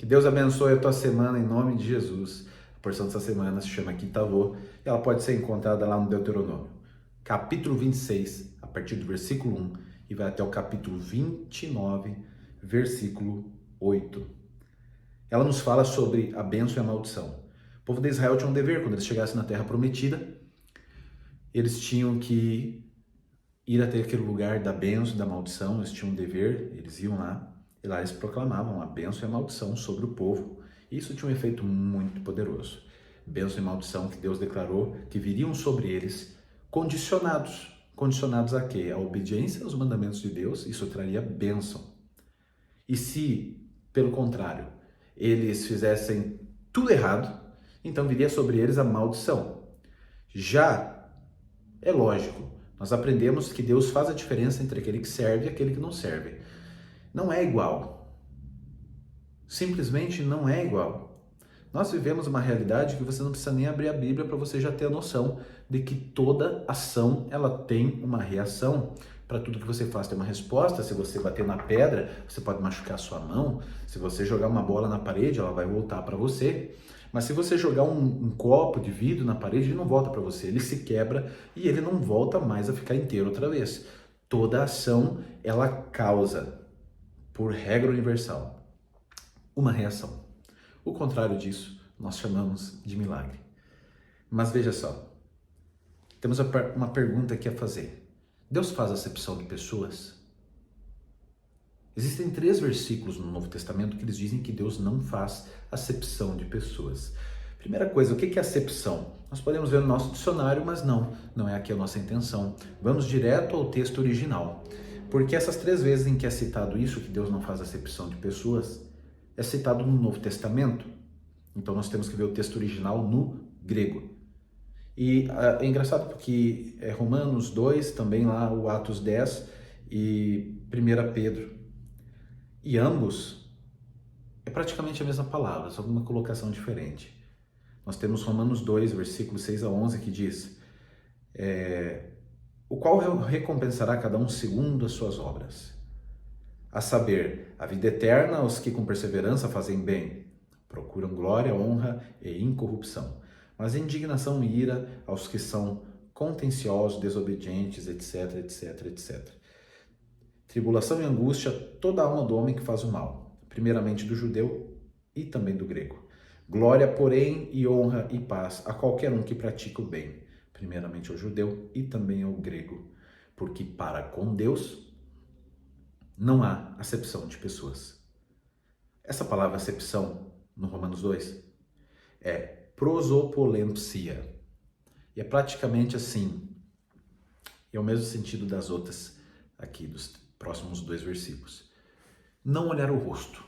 Que Deus abençoe a tua semana em nome de Jesus. A porção dessa semana se chama Kitavô e ela pode ser encontrada lá no Deuteronômio, capítulo 26, a partir do versículo 1 e vai até o capítulo 29, versículo 8. Ela nos fala sobre a bênção e a maldição. O povo de Israel tinha um dever quando eles chegassem na terra prometida. Eles tinham que ir até aquele lugar da bênção e da maldição, eles tinham um dever, eles iam lá, e lá eles proclamavam a bênção e a maldição sobre o povo. E isso tinha um efeito muito poderoso. Bênção e maldição que Deus declarou que viriam sobre eles condicionados. Condicionados a quê? A obediência aos mandamentos de Deus, isso traria bênção. E se, pelo contrário, eles fizessem tudo errado, então viria sobre eles a maldição. Já é lógico, nós aprendemos que Deus faz a diferença entre aquele que serve e aquele que não serve. Não é igual. Simplesmente não é igual. Nós vivemos uma realidade que você não precisa nem abrir a Bíblia para você já ter a noção de que toda ação ela tem uma reação. Para tudo que você faz tem uma resposta. Se você bater na pedra, você pode machucar a sua mão. Se você jogar uma bola na parede, ela vai voltar para você. Mas se você jogar um copo de vidro na parede, ele não volta para você. Ele se quebra e ele não volta mais a ficar inteiro outra vez. Toda ação, ela causa, por regra universal, uma reação. O contrário disso, nós chamamos de milagre. Mas veja só, temos uma pergunta aqui a fazer. Deus faz acepção de pessoas? Existem 3 versículos no Novo Testamento que eles dizem que Deus não faz acepção de pessoas. Primeira coisa, o que é acepção? Nós podemos ver no nosso dicionário, mas não é aqui a nossa intenção. Vamos direto ao texto original. Porque essas 3 vezes em que é citado isso, que Deus não faz acepção de pessoas, é citado no Novo Testamento. Então nós temos que ver o texto original no grego. E é engraçado porque é Romanos 2, também lá o Atos 10 e 1 Pedro. E ambos é praticamente a mesma palavra, só com uma colocação diferente. Nós temos Romanos 2, versículos 6 a 11, que diz: o qual recompensará cada um segundo as suas obras. A saber, a vida eterna aos que com perseverança fazem bem, procuram glória, honra e incorrupção, mas indignação e ira aos que são contenciosos, desobedientes, etc, etc, etc. Tribulação e angústia toda a alma do homem que faz o mal, primeiramente do judeu e também do grego. Glória, porém, e honra e paz a qualquer um que pratica o bem, primeiramente ao judeu e também ao grego, porque para com Deus não há acepção de pessoas. Essa palavra acepção, no Romanos 2, é prosopolempsia. E é praticamente assim, e é o mesmo sentido das outras aqui, dos próximos 2 versículos. Não olhar o rosto.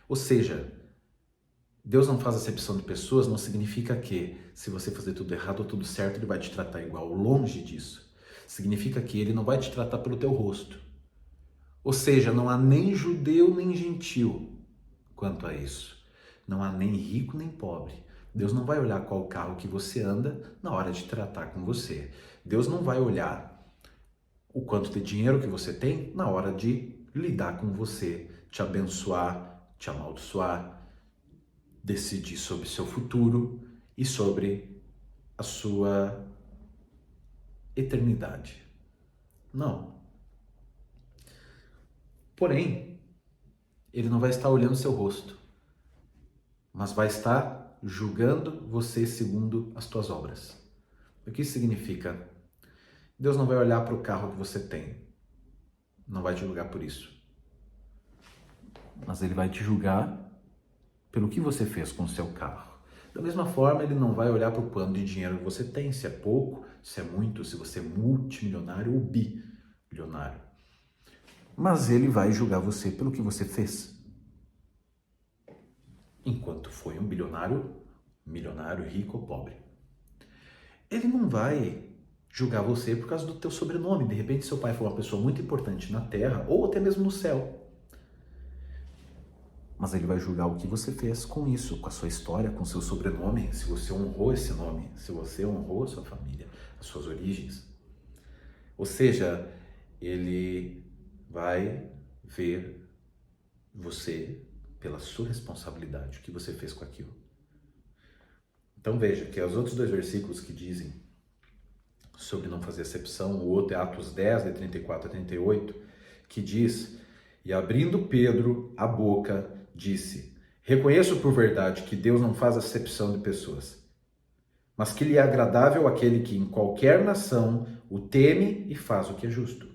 Ou seja, Deus não faz acepção de pessoas, não significa que se você fazer tudo errado ou tudo certo, Ele vai te tratar igual. Longe disso. Significa que Ele não vai te tratar pelo teu rosto. Ou seja, não há nem judeu nem gentil quanto a isso. Não há nem rico nem pobre. Deus não vai olhar qual carro que você anda na hora de tratar com você. Deus não vai olhar o quanto de dinheiro que você tem na hora de lidar com você, te abençoar, te amaldiçoar, decidir sobre seu futuro e sobre a sua eternidade. Não. Porém, Ele não vai estar olhando seu rosto, mas vai estar julgando você segundo as tuas obras. O que isso significa? Deus não vai olhar para o carro que você tem, não vai te julgar por isso, mas Ele vai te julgar pelo que você fez com o seu carro. Da mesma forma, Ele não vai olhar para o quanto de dinheiro que você tem, se é pouco, se é muito, se você é multimilionário ou bilionário. Mas Ele vai julgar você pelo que você fez. Enquanto foi um bilionário, milionário, rico ou pobre. Ele não vai julgar você por causa do teu sobrenome. De repente, seu pai foi uma pessoa muito importante na terra ou até mesmo no céu. Mas Ele vai julgar o que você fez com isso, com a sua história, com o seu sobrenome, se você honrou esse nome, se você honrou a sua família, as suas origens. Ou seja, Ele vai ver você pela sua responsabilidade, o que você fez com aquilo. Então veja que os outros 2 versículos que dizem sobre não fazer acepção, o outro é Atos 10, de 34 a 38, que diz: e abrindo Pedro a boca, disse: reconheço por verdade que Deus não faz acepção de pessoas, mas que lhe é agradável aquele que em qualquer nação o teme e faz o que é justo.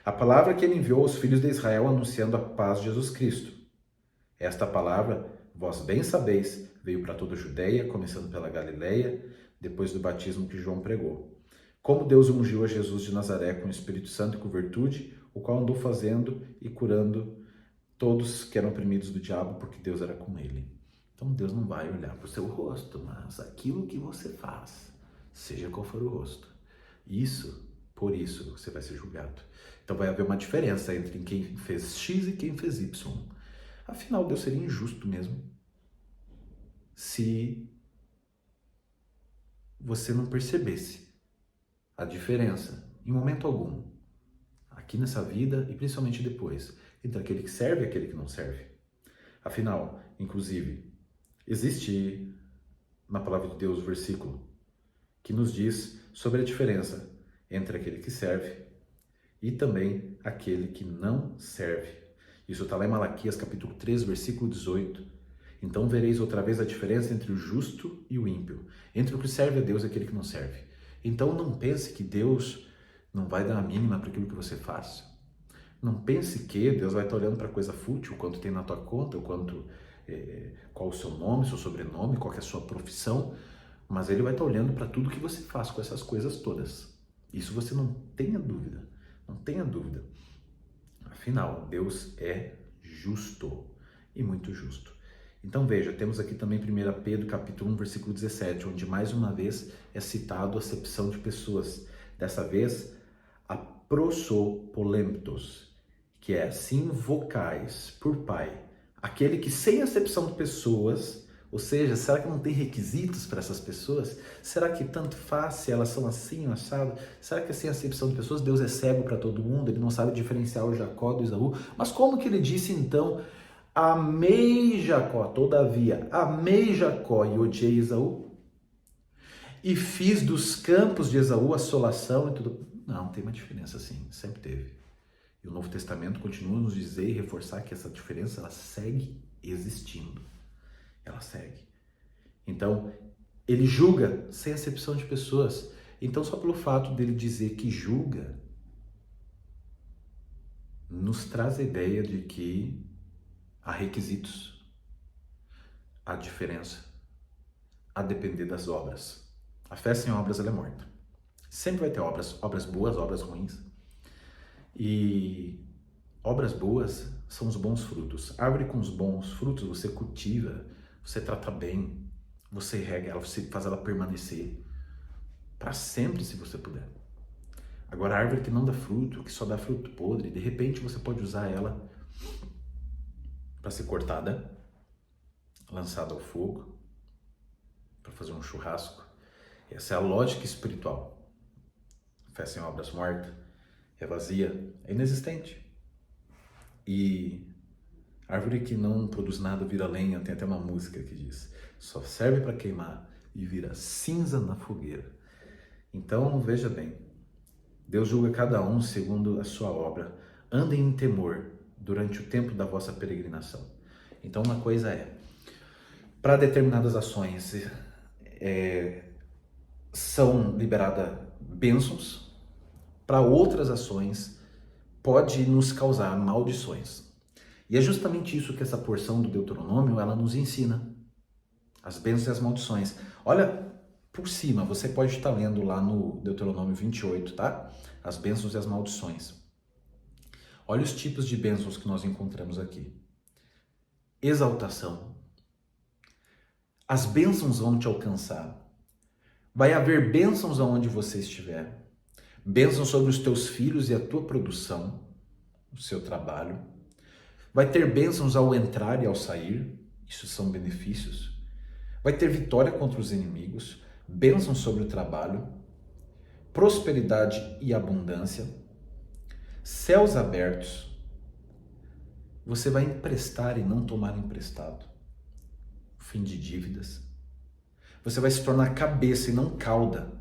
A palavra que ele enviou aos filhos de Israel anunciando a paz de Jesus Cristo. Esta palavra, vós bem sabeis, veio para toda a Judeia, começando pela Galileia, depois do batismo que João pregou. Como Deus ungiu a Jesus de Nazaré com o Espírito Santo e com virtude, o qual andou fazendo e curando todos que eram oprimidos do diabo, porque Deus era com ele. Então Deus não vai olhar para o seu rosto, mas aquilo que você faz, seja qual for o rosto. Por isso você vai ser julgado. Então vai haver uma diferença entre quem fez X e quem fez Y. Afinal, Deus seria injusto mesmo se você não percebesse a diferença, em momento algum, aqui nessa vida e principalmente depois, entre aquele que serve e aquele que não serve. Afinal, inclusive, existe na palavra de Deus o versículo que nos diz sobre a diferença entre aquele que serve e também aquele que não serve. Isso está lá em Malaquias capítulo 3, versículo 18. Então vereis outra vez a diferença entre o justo e o ímpio, entre o que serve a Deus e aquele que não serve. Então não pense que Deus não vai dar a mínima para aquilo que você faz. Não pense que Deus vai estar olhando para coisa fútil, quanto tem na tua conta, qual o seu nome, seu sobrenome, qual é a sua profissão, mas Ele vai estar olhando para tudo que você faz com essas coisas todas. Isso você não tenha dúvida, não tenha dúvida. Afinal, Deus é justo e muito justo. Então veja, temos aqui também 1 Pedro capítulo 1, versículo 17, onde mais uma vez é citado a acepção de pessoas. Dessa vez, a prosopolemptos, que é sim vocais por pai. Aquele que sem acepção de pessoas, ou seja, será que não tem requisitos para essas pessoas? Será que tanto faz se elas são assim ou assado? Será que sem acepção de pessoas Deus é cego para todo mundo? Ele não sabe diferenciar o Jacó do Esaú? Mas como que ele disse então: amei Jacó, todavia, amei Jacó e odiei Esaú? E fiz dos campos de Esaú assolação e tudo. Não, tem uma diferença sim, sempre teve. E o Novo Testamento continua a nos dizer e reforçar que essa diferença ela segue existindo. Ela segue. Então, ele julga sem acepção de pessoas. Então, só pelo fato dele dizer que julga, nos traz a ideia de que há requisitos, há diferença, a depender das obras. A fé sem obras ela é morta. Sempre vai ter obras boas, obras ruins. E obras boas são os bons frutos. Árvore com os bons frutos você cultiva, você trata bem, você rega ela, você faz ela permanecer para sempre se você puder. Agora a árvore que não dá fruto, que só dá fruto podre, de repente você pode usar ela para ser cortada, lançada ao fogo, para fazer um churrasco. Essa é a lógica espiritual. Fé sem obras morta, é vazia, é inexistente. E árvore que não produz nada vira lenha, tem até uma música que diz, só serve para queimar e vira cinza na fogueira. Então, veja bem, Deus julga cada um segundo a sua obra. Andem em temor durante o tempo da vossa peregrinação. Então, uma coisa é, para determinadas ações são liberadas bênçãos, para outras ações pode nos causar maldições. E é justamente isso que essa porção do Deuteronômio ela nos ensina. As bênçãos e as maldições. Olha, por cima, você pode estar lendo lá no Deuteronômio 28, tá? As bênçãos e as maldições. Olha os tipos de bênçãos que nós encontramos aqui. Exaltação. As bênçãos vão te alcançar. Vai haver bênçãos aonde você estiver. Bênçãos sobre os teus filhos e a tua produção, o seu trabalho. Vai ter bênçãos ao entrar e ao sair. Isso são benefícios. Vai ter vitória contra os inimigos. Bênçãos sobre o trabalho. Prosperidade e abundância. Céus abertos. Você vai emprestar e não tomar emprestado. Fim de dívidas. Você vai se tornar cabeça e não cauda.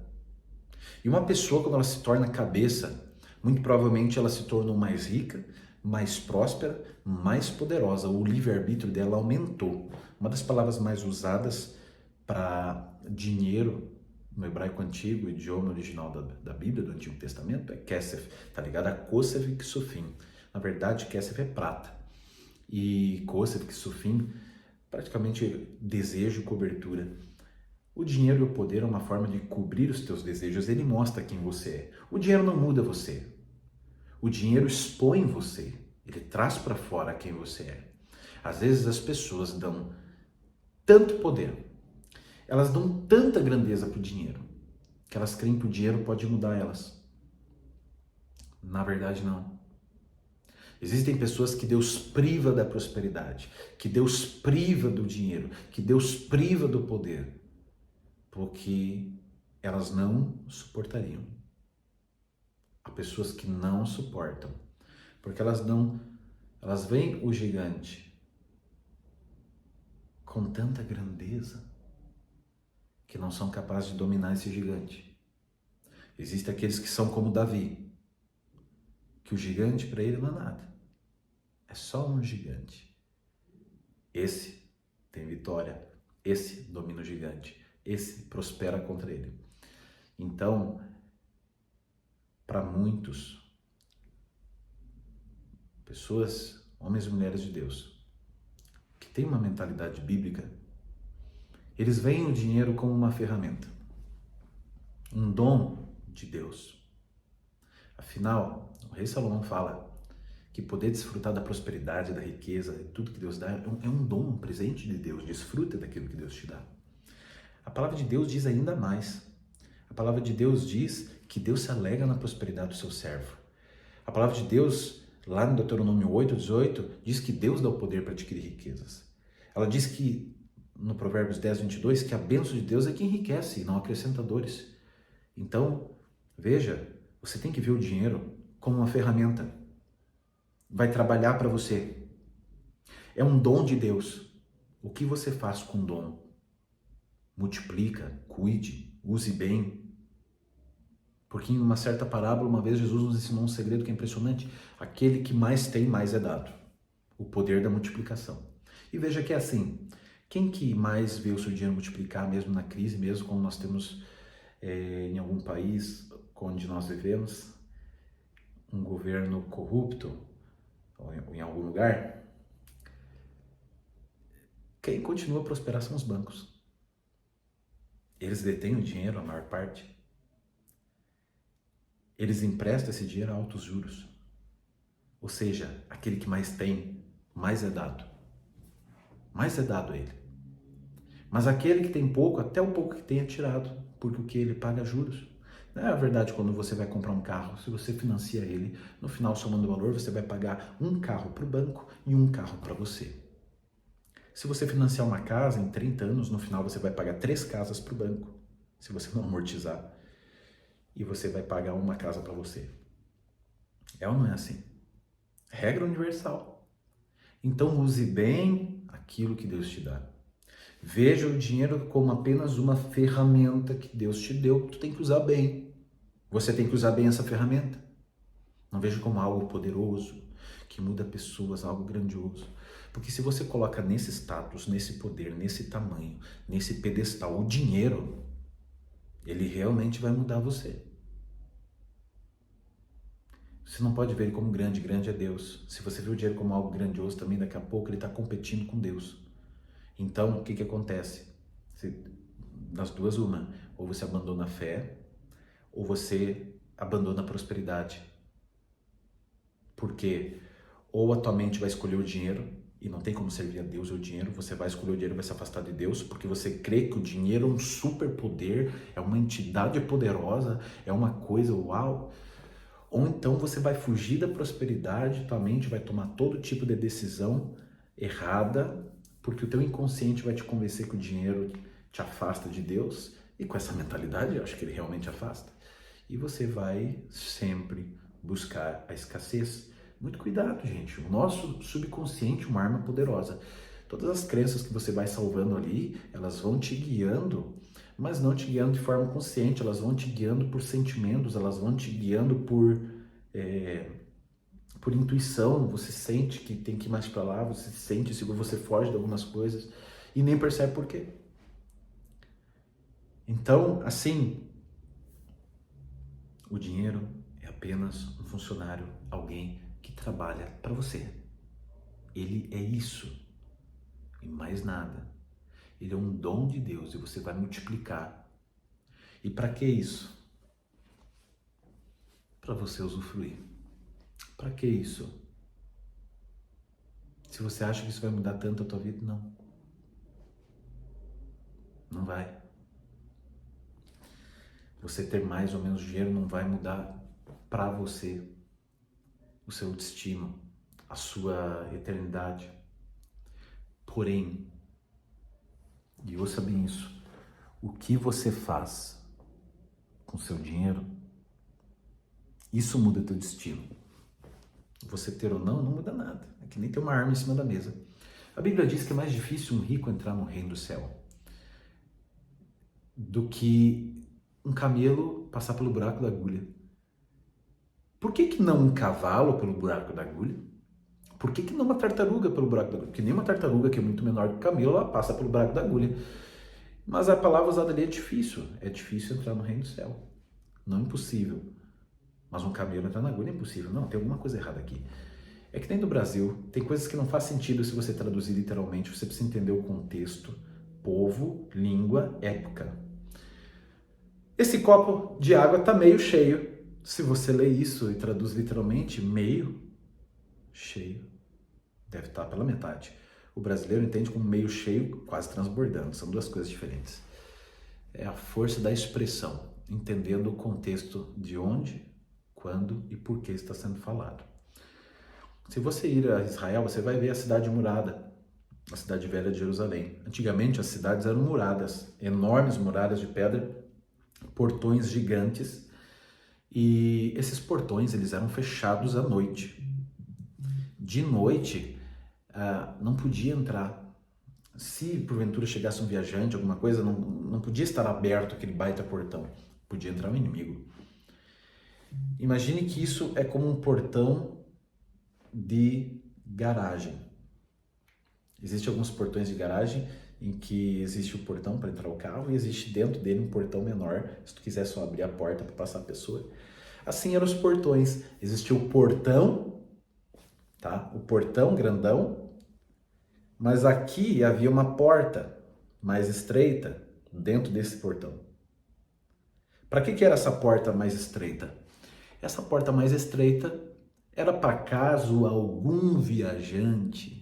E uma pessoa, quando ela se torna cabeça, muito provavelmente ela se tornou mais rica, mais próspera, mais poderosa. O livre-arbítrio dela aumentou. Uma das palavras mais usadas para dinheiro no hebraico antigo, o idioma original da Bíblia, do Antigo Testamento, é kesef. Está ligado a kosef e ksufim. Na verdade, kesef é prata. E kosef e ksufim, praticamente desejo e cobertura. O dinheiro e o poder é uma forma de cobrir os teus desejos. Ele mostra quem você é. O dinheiro não muda você. O dinheiro expõe você. Ele traz para fora quem você é. Às vezes as pessoas dão tanto poder, elas dão tanta grandeza para o dinheiro, que elas creem que o dinheiro pode mudar elas. Na verdade, não. Existem pessoas que Deus priva da prosperidade, que Deus priva do dinheiro, que Deus priva do poder, porque elas não suportariam. Há pessoas que não suportam, porque elas veem o gigante com tanta grandeza que não são capazes de dominar esse gigante. Existem aqueles que são como Davi, que o gigante para ele não é nada, é só um gigante. Esse tem vitória, esse domina o gigante, esse prospera contra ele. Então, para muitos, pessoas, homens e mulheres de Deus, que têm uma mentalidade bíblica, eles veem o dinheiro como uma ferramenta, um dom de Deus. Afinal, o rei Salomão fala que poder desfrutar da prosperidade, da riqueza, de tudo que Deus dá, é um dom, um presente de Deus. Desfruta daquilo que Deus te dá. A palavra de Deus diz ainda mais. A palavra de Deus diz que Deus se alegra na prosperidade do seu servo. A palavra de Deus, lá no Deuteronômio 8:18, diz que Deus dá o poder para adquirir riquezas. Ela diz que, no Provérbios 10:22, que a bênção de Deus é que enriquece e não acrescenta dores. Então, veja, você tem que ver o dinheiro como uma ferramenta. Vai trabalhar para você. É um dom de Deus. O que você faz com o dom? Multiplica, cuide, use bem. Porque em uma certa parábola, uma vez Jesus nos ensinou um segredo que é impressionante. Aquele que mais tem, mais é dado. O poder da multiplicação. E veja que é assim, quem que mais vê o seu dinheiro multiplicar, mesmo na crise, mesmo quando nós temos em algum país onde nós vivemos um governo corrupto, ou em algum lugar, quem continua a prosperar são os bancos. Eles detêm o dinheiro, a maior parte. Eles emprestam esse dinheiro a altos juros. Ou seja, aquele que mais tem, mais é dado. Mais é dado a ele. Mas aquele que tem pouco, até o pouco que tem é tirado, porque o que ele paga juros. Não é a verdade quando você vai comprar um carro, se você financia ele, no final, somando o valor, você vai pagar um carro para o banco e um carro para você. Se você financiar uma casa em 30 anos, no final você vai pagar 3 casas para o banco, se você não amortizar. E você vai pagar uma casa para você. É ou não é assim? Regra universal. Então use bem aquilo que Deus te dá. Veja o dinheiro como apenas uma ferramenta que Deus te deu, que tu tem que usar bem. Você tem que usar bem essa ferramenta. Não veja como algo poderoso, que muda pessoas, algo grandioso. Porque se você coloca nesse status, nesse poder, nesse tamanho, nesse pedestal, o dinheiro, ele realmente vai mudar você. Você não pode ver ele como grande, grande é Deus. Se você vê o dinheiro como algo grandioso também, daqui a pouco ele está competindo com Deus. Então, o que acontece? Das duas, uma. Ou você abandona a fé, ou você abandona a prosperidade. Porque ou a tua mente vai escolher o dinheiro, e não tem como servir a Deus ou o dinheiro, você vai escolher o dinheiro e vai se afastar de Deus, porque você crê que o dinheiro é um superpoder, é uma entidade poderosa, é uma coisa uau. Ou então você vai fugir da prosperidade, tua mente vai tomar todo tipo de decisão errada, porque o teu inconsciente vai te convencer que o dinheiro te afasta de Deus, e com essa mentalidade eu acho que ele realmente afasta. E você vai sempre buscar a escassez, Muito cuidado, gente. O nosso subconsciente é uma arma poderosa. Todas as crenças que você vai salvando ali, elas vão te guiando, mas não te guiando de forma consciente, elas vão te guiando por sentimentos, elas vão te guiando por intuição. Você sente que tem que ir mais para lá, você sente seguro, você foge de algumas coisas e nem percebe por quê. Então, assim, o dinheiro é apenas um funcionário, alguém que trabalha para você. Ele é isso e mais nada. Ele é um dom de Deus e você vai multiplicar. E para que isso? Para você usufruir. Para que isso? Se você acha que isso vai mudar tanto a tua vida, não. Não vai. Você ter mais ou menos dinheiro não vai mudar para você o seu destino, a sua eternidade. Porém, e ouça bem isso, o que você faz com seu dinheiro, isso muda teu destino. Você ter ou não muda nada. É que nem ter uma arma em cima da mesa. A Bíblia diz que é mais difícil um rico entrar no reino do céu do que um camelo passar pelo buraco da agulha. Por que não um cavalo pelo buraco da agulha? Por que não uma tartaruga pelo buraco da agulha? Porque nem uma tartaruga, que é muito menor que o camelo, ela passa pelo buraco da agulha. Mas a palavra usada ali é difícil. É difícil entrar no reino do céu. Não impossível. Mas um camelo entrar na agulha é impossível. Não, tem alguma coisa errada aqui. É que nem no Brasil, tem coisas que não faz sentido se você traduzir literalmente. Você precisa entender o contexto, povo, língua, época. Esse copo de água está meio cheio. Se você lê isso e traduz literalmente, meio cheio, deve estar pela metade. O brasileiro entende como meio cheio, quase transbordando. São duas coisas diferentes. É a força da expressão, entendendo o contexto de onde, quando e por que está sendo falado. Se você ir a Israel, você vai ver a cidade murada, a cidade velha de Jerusalém. Antigamente as cidades eram muradas, enormes muralhas de pedra, portões gigantes, e esses portões eles eram fechados à noite. De noite não podia entrar. Se porventura chegasse um viajante, alguma coisa, não podia estar aberto aquele baita portão. Podia entrar um inimigo. Imagine que isso é como um portão de garagem. Existem alguns portões de garagem em que existe o portão para entrar o carro e existe dentro dele um portão menor, se tu quiser só abrir a porta para passar a pessoa. Assim eram os portões. Existia o portão, tá? O portão grandão, mas aqui havia uma porta mais estreita dentro desse portão. Para que era essa porta mais estreita? Essa porta mais estreita era para caso algum viajante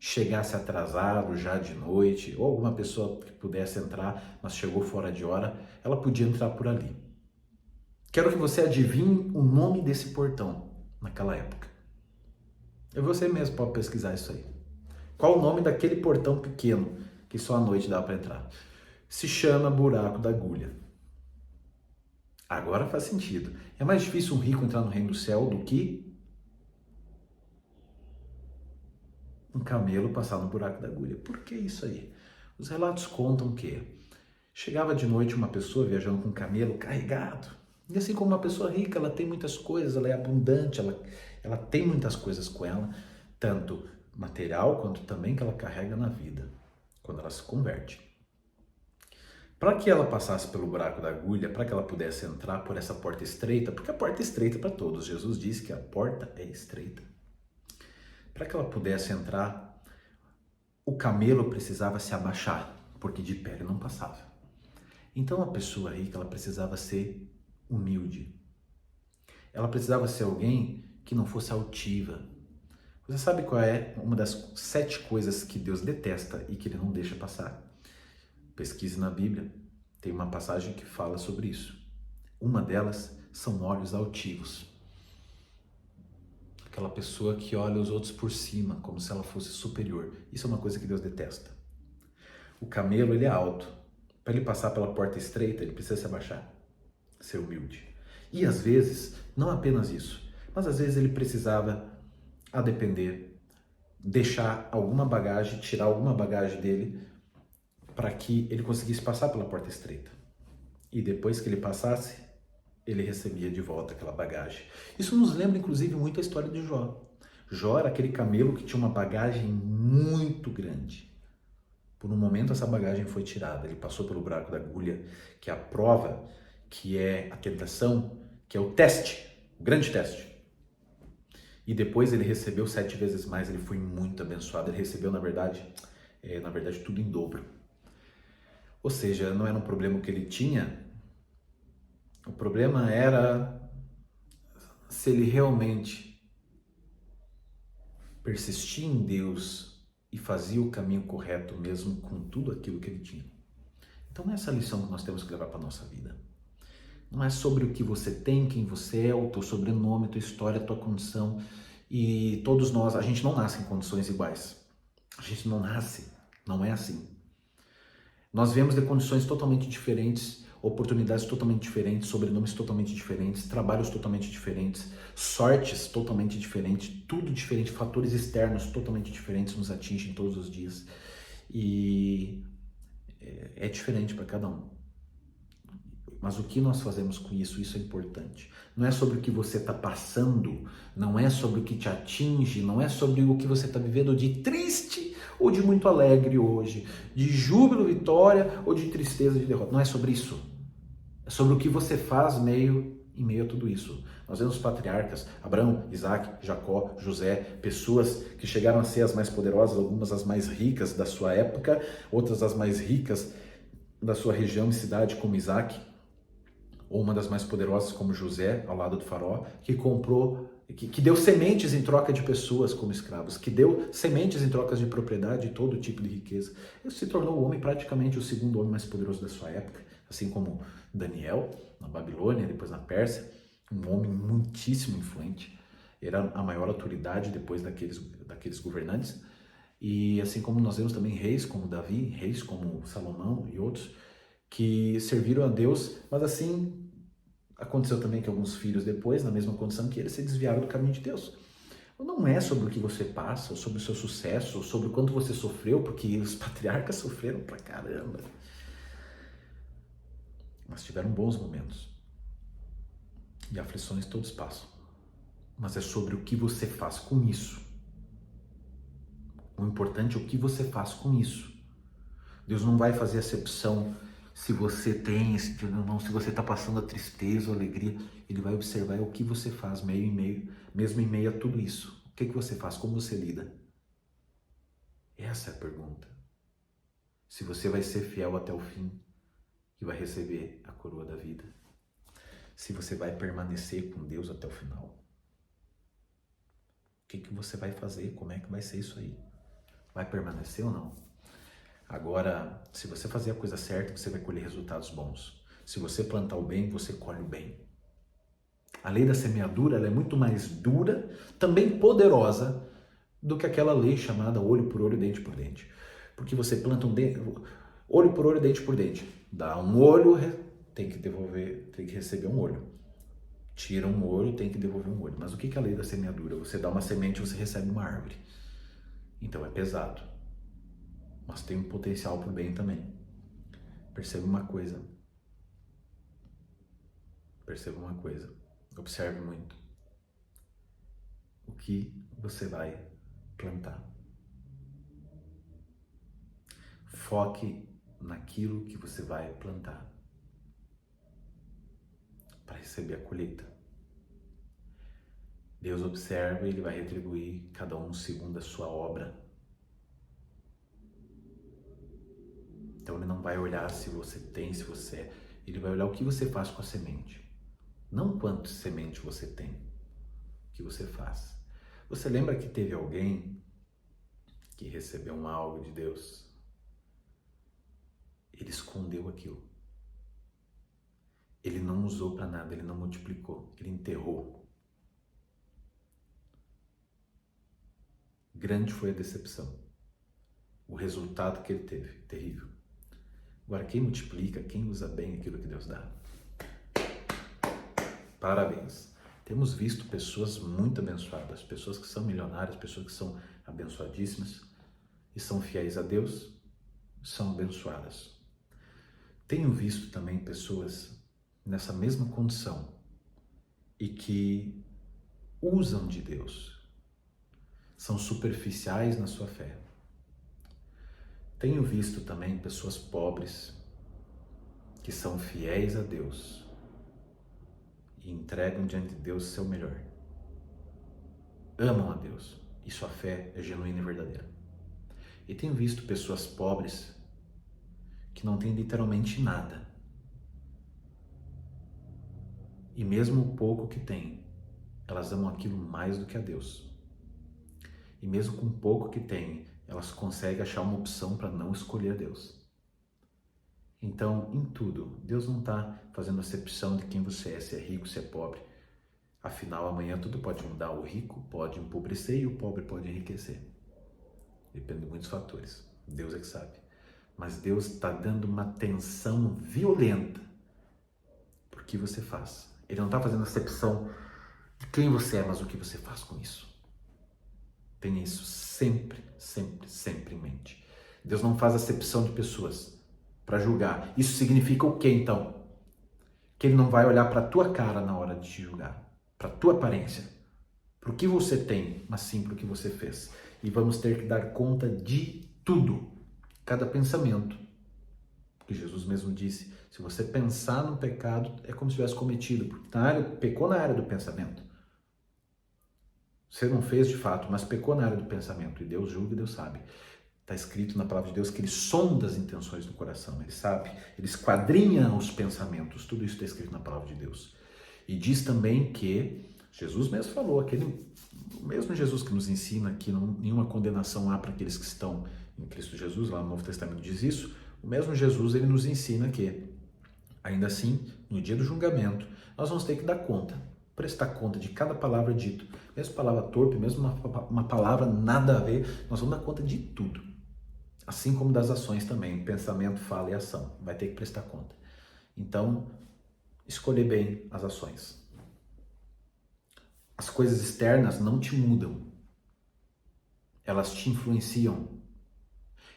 chegasse atrasado já de noite, ou alguma pessoa que pudesse entrar, mas chegou fora de hora, ela podia entrar por ali. Quero que você adivinhe o nome desse portão naquela época. Você mesmo pode pesquisar isso aí. Qual o nome daquele portão pequeno que só à noite dá para entrar? Se chama buraco da agulha. Agora faz sentido. É mais difícil um rico entrar no reino do céu do que um camelo passar no buraco da agulha. Por que isso aí? Os relatos contam que chegava de noite uma pessoa viajando com um camelo carregado. E assim como uma pessoa rica, ela tem muitas coisas, ela é abundante, ela tem muitas coisas com ela, tanto material quanto também que ela carrega na vida, quando ela se converte. Para que ela passasse pelo buraco da agulha, para que ela pudesse entrar por essa porta estreita, porque a porta é estreita para todos, Jesus disse que a porta é estreita. Para que ela pudesse entrar, o camelo precisava se abaixar, porque de pé ele não passava. Então a pessoa rica, ela precisava ser humilde. Ela precisava ser alguém que não fosse altiva. Você sabe qual é uma das 7 coisas que Deus detesta e que Ele não deixa passar? Pesquise na Bíblia, tem uma passagem que fala sobre isso. Uma delas são olhos altivos. Aquela pessoa que olha os outros por cima, como se ela fosse superior. Isso é uma coisa que Deus detesta. O camelo, ele é alto. Para ele passar pela porta estreita, ele precisa se abaixar, ser humilde. E às vezes, não apenas isso. mas às vezes ele precisava, a depender, deixar alguma bagagem, tirar alguma bagagem dele para que ele conseguisse passar pela porta estreita. E depois que ele passasse, ele recebia de volta aquela bagagem. Isso nos lembra, inclusive, muito a história de Jó. Jó era aquele camelo que tinha uma bagagem muito grande. Por um momento, essa bagagem foi tirada. Ele passou pelo buraco da agulha, que é a prova, que é a tentação, que é o teste, o grande teste. E depois ele recebeu 7 vezes mais, ele foi muito abençoado. Ele recebeu, na verdade, tudo em dobro. Ou seja, não era um problema que ele tinha, o problema era se ele realmente persistia em Deus e fazia o caminho correto mesmo com tudo aquilo que ele tinha. Então essa é a lição que nós temos que levar para a nossa vida. Não é sobre o que você tem, quem você é, o teu sobrenome, a tua história, a tua condição. E todos nós, a gente não nasce em condições iguais. A gente não nasce, não é assim. Nós viemos de condições totalmente diferentes, oportunidades totalmente diferentes, sobrenomes totalmente diferentes, trabalhos totalmente diferentes, sortes totalmente diferentes, tudo diferente, fatores externos totalmente diferentes nos atingem todos os dias. E é diferente para cada um. Mas o que nós fazemos com isso, isso é importante. Não é sobre o que você está passando, não é sobre o que te atinge, não é sobre o que você está vivendo de triste ou de muito alegre hoje, de júbilo, vitória ou de tristeza, de derrota. Não é sobre isso. É sobre o que você faz em meio a tudo isso. Nós vemos patriarcas, Abraão, Isaac, Jacó, José, pessoas que chegaram a ser as mais poderosas, algumas as mais ricas da sua época, outras as mais ricas da sua região e cidade, como Isaac, ou uma das mais poderosas como José, ao lado do faraó, que comprou, que deu sementes em troca de pessoas como escravos, que deu sementes em troca de propriedade e todo tipo de riqueza. Ele se tornou o homem praticamente o segundo homem mais poderoso da sua época, assim como Daniel, na Babilônia, depois na Pérsia, um homem muitíssimo influente, era a maior autoridade depois daqueles governantes, e assim como nós vemos também reis como Davi, reis como Salomão e outros, que serviram a Deus, mas assim, aconteceu também que alguns filhos depois, na mesma condição que eles, se desviaram do caminho de Deus. Não é sobre o que você passa, ou sobre o seu sucesso, ou sobre o quanto você sofreu, porque os patriarcas sofreram pra caramba. Mas tiveram bons momentos. E aflições todos passam. Mas é sobre o que você faz com isso. O importante é o que você faz com isso. Deus não vai fazer acepção se você tem, se você está passando a tristeza ou a alegria. Ele vai observar o que você faz mesmo em meio a tudo isso. O que você faz? Como você lida? Essa é a pergunta. Se você vai ser fiel até o fim e vai receber a coroa da vida. Se você vai permanecer com Deus até o final. O que você vai fazer? Como é que vai ser isso aí? Vai permanecer ou não? Agora, se você fazer a coisa certa, você vai colher resultados bons. Se você plantar o bem, você colhe o bem. A lei da semeadura ela é muito mais dura, também poderosa, do que aquela lei chamada olho por olho, dente por dente. Porque você planta olho por olho, dente por dente. Dá um olho, tem que devolver, tem que receber um olho. Tira um olho, tem que devolver um olho. Mas o que é a lei da semeadura? Você dá uma semente, você recebe uma árvore. Então é pesado. Mas tem um potencial para o bem também. Perceba uma coisa. Observe muito. O que você vai plantar. Foque naquilo que você vai plantar para receber a colheita. Deus observa e Ele vai retribuir cada um segundo a sua obra. Então Ele não vai olhar se você tem, se você é. Ele vai olhar o que você faz com a semente. Não quanto semente você tem. O que você faz. Você lembra que teve alguém que recebeu algo de Deus? Ele escondeu aquilo. Ele não usou para nada, ele não multiplicou, ele enterrou. Grande foi a decepção. O resultado que ele teve, terrível. Agora, quem multiplica, quem usa bem aquilo que Deus dá? Parabéns. Temos visto pessoas muito abençoadas, pessoas que são milionárias, pessoas que são abençoadíssimas e são fiéis a Deus, são abençoadas. Tenho visto também pessoas nessa mesma condição e que usam de Deus, são superficiais na sua fé. Tenho visto também pessoas pobres que são fiéis a Deus e entregam diante de Deus o seu melhor. Amam a Deus e sua fé é genuína e verdadeira. E tenho visto pessoas pobres que não têm literalmente nada. E mesmo o pouco que têm, elas amam aquilo mais do que a Deus. E mesmo com o pouco que têm, elas conseguem achar uma opção para não escolher Deus. Então, em tudo, Deus não está fazendo acepção de quem você é, se é rico, se é pobre. Afinal, amanhã tudo pode mudar. O rico pode empobrecer e o pobre pode enriquecer. Depende de muitos fatores. Deus é que sabe. Mas Deus está dando uma atenção violenta por que você faz. Ele não está fazendo acepção de quem você é, mas o que você faz com isso. Tenha isso sempre, sempre, sempre em mente. Deus não faz acepção de pessoas para julgar. Isso significa o quê, então? Que Ele não vai olhar para a tua cara na hora de te julgar, para a tua aparência, para o que você tem, mas sim para o que você fez. E vamos ter que dar conta de tudo, cada pensamento. Porque Jesus mesmo disse, se você pensar no pecado, é como se tivesse cometido, porque pecou na área do pensamento. Você não fez de fato, mas pecou na área do pensamento. E Deus julga e Deus sabe. Está escrito na palavra de Deus que Ele sonda as intenções do coração. Ele sabe, Ele esquadrinha os pensamentos. Tudo isso está escrito na palavra de Deus. E diz também que, Jesus mesmo falou, o mesmo Jesus que nos ensina que nenhuma condenação há para aqueles que estão em Cristo Jesus, lá no Novo Testamento diz isso, o mesmo Jesus, Ele nos ensina que, ainda assim, no dia do julgamento, nós vamos ter que dar conta, prestar conta de cada palavra dita, mesmo palavra torpe, mesmo uma palavra nada a ver, nós vamos dar conta de tudo. Assim como das ações também, pensamento, fala e ação, vai ter que prestar conta. Então, escolher bem as ações. As coisas externas não te mudam, elas te influenciam,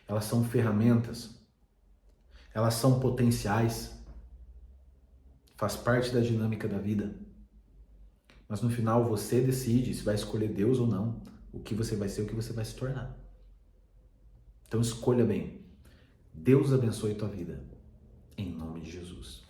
elas são ferramentas, elas são potenciais, faz parte da dinâmica da vida. Mas no final você decide se vai escolher Deus ou não, o que você vai ser, o que você vai se tornar. Então escolha bem. Deus abençoe tua vida. Em nome de Jesus.